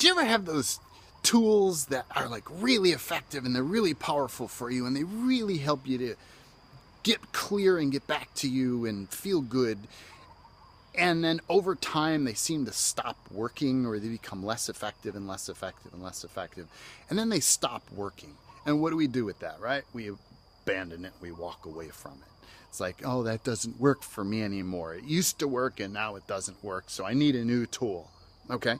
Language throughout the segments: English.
do you ever have those tools that are like really effective and they're really powerful for you and they really help you to get clear and get back to you and feel good? And then over time, they seem to stop working, or they become less effective and less effective and less effective. And then they stop working. And what do we do with that, right? We abandon it. We walk away from it. It's like, oh, that doesn't work for me anymore. It used to work and now it doesn't work. So I need a new tool. Okay.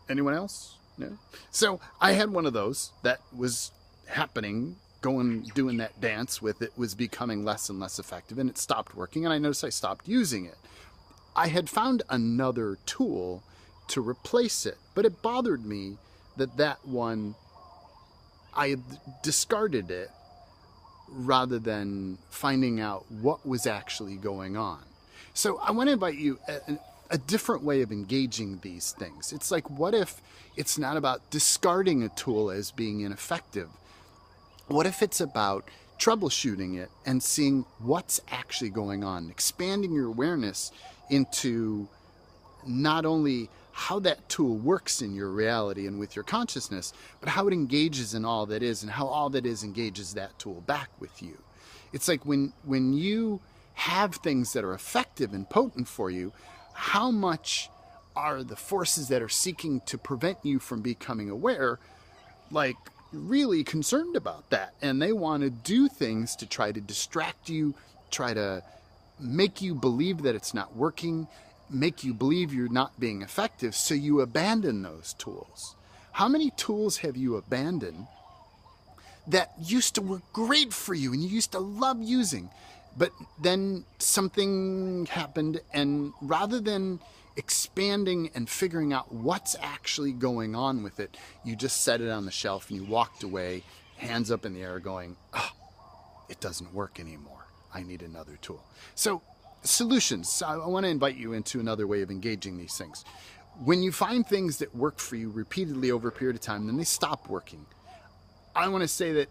Anyone else? No? So I had one of those that was happening, doing that dance with it, was becoming less and less effective, and it stopped working. And I noticed I stopped using it. I had found another tool to replace it, but it bothered me that one, I had discarded it rather than finding out what was actually going on. So I want to invite you a different way of engaging these things. It's like, what if it's not about discarding a tool as being ineffective? What if it's about troubleshooting it and seeing what's actually going on, expanding your awareness into not only how that tool works in your reality and with your consciousness, but how it engages in all that is and how all that is engages that tool back with you. It's like when you have things that are effective and potent for you, how much are the forces that are seeking to prevent you from becoming aware, like, really concerned about that? And they want to do things to try to distract you, try to make you believe that it's not working, make you believe you're not being effective, so you abandon those tools. How many tools have you abandoned that used to work great for you and you used to love using, but then something happened, and rather than expanding and figuring out what's actually going on with it, you just set it on the shelf and you walked away, hands up in the air, going, oh, it doesn't work anymore. I need another tool. So solutions. I want to invite you into another way of engaging these things. When you find things that work for you repeatedly over a period of time, then they stop working. I want to say that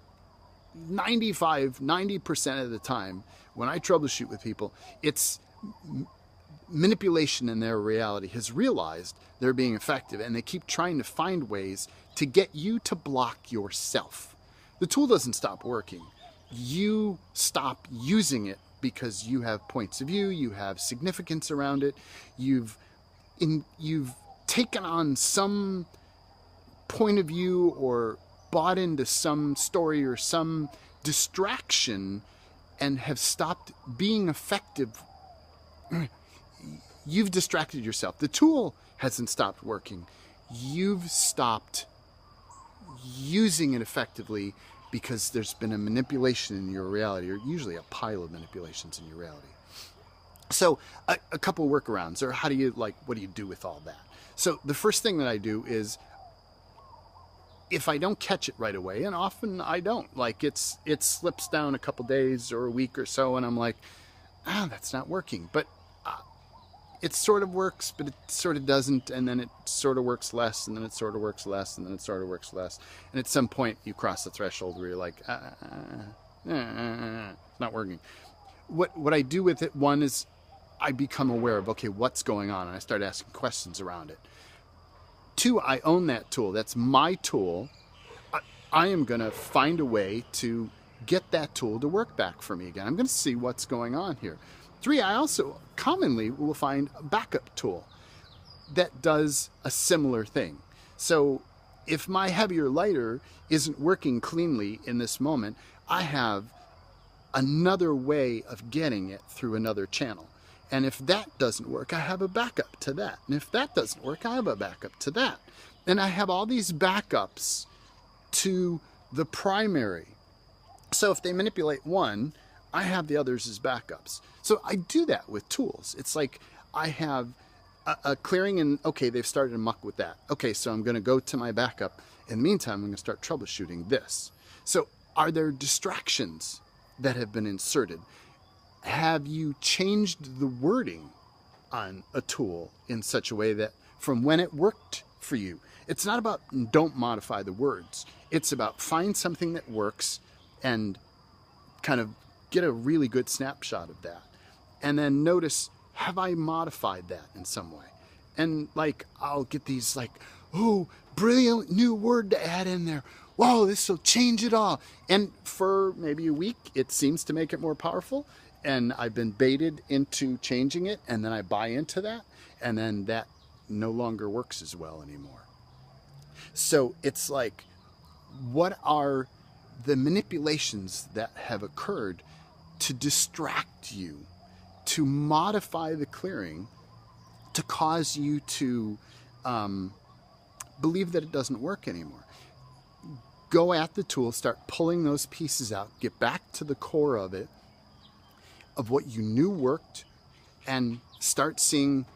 90% of the time when I troubleshoot with people, it's manipulation in their reality has realized they're being effective, and they keep trying to find ways to get you to block yourself. The tool doesn't stop working. You stop using it because you have points of view, you have significance around it, you've taken on some point of view or bought into some story or some distraction and have stopped being effective. You've distracted yourself. The tool hasn't stopped working. You've stopped using it effectively because there's been a manipulation in your reality, or usually a pile of manipulations in your reality. So a couple workarounds, or what do you do with all that? So the first thing that I do is, if I don't catch it right away, and often I don't, like it slips down a couple days or a week or so, and I'm like, that's not working. But it sort of works, but it sort of doesn't, and then it sort of works less, and then it sort of works less, and then it sort of works less. And at some point, you cross the threshold where you're like, it's not working. What I do with it, one is I become aware of, okay, what's going on, and I start asking questions around it. Two, I own that tool. That's my tool. I am going to find a way to get that tool to work back for me again. I'm going to see what's going on here. Three, I also commonly will find a backup tool that does a similar thing. So if my heavier lighter isn't working cleanly in this moment, I have another way of getting it through another channel. And if that doesn't work, I have a backup to that. And if that doesn't work, I have a backup to that. And I have all these backups to the primary. So if they manipulate one, I have the others as backups. So I do that with tools. It's like I have a clearing, and okay, they've started to muck with that. Okay, so I'm going to go to my backup. In the meantime, I'm going to start troubleshooting this. So are there distractions that have been inserted? Have you changed the wording on a tool in such a way that from when it worked for you? It's not about don't modify the words. It's about find something that works and kind of get a really good snapshot of that. And then notice, have I modified that in some way? And like, I'll get these like, oh, brilliant new word to add in there. Whoa, this will change it all. And for maybe a week, it seems to make it more powerful. And I've been baited into changing it, and then I buy into that, and then that no longer works as well anymore. So it's like, what are the manipulations that have occurred to distract you, to modify the clearing, to cause you to believe that it doesn't work anymore? Go at the tool, start pulling those pieces out, get back to the core of it, of what you knew worked, and start seeing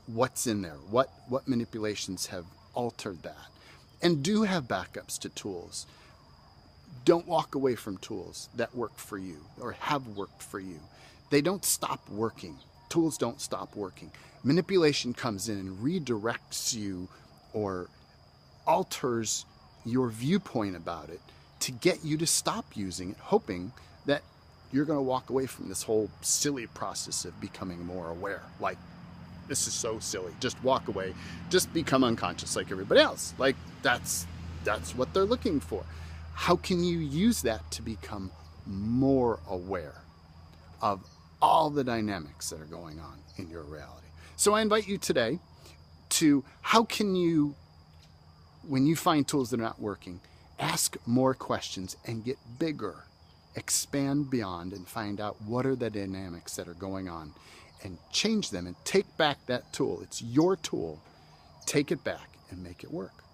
what's in there, what manipulations have altered that. And do have backups to tools. Don't walk away from tools that work for you or have worked for you. They don't stop working. Tools don't stop working. Manipulation comes in and redirects you or alters your viewpoint about it to get you to stop using it, hoping that you're going to walk away from this whole silly process of becoming more aware. Like, this is so silly. Just walk away. Just become unconscious like everybody else. Like, that's what they're looking for. How can you use that to become more aware of all the dynamics that are going on in your reality? So I invite you today to, how can you, when you find tools that are not working, ask more questions and get bigger. Expand beyond and find out what are the dynamics that are going on and change them and take back that tool. It's your tool. Take it back and make it work.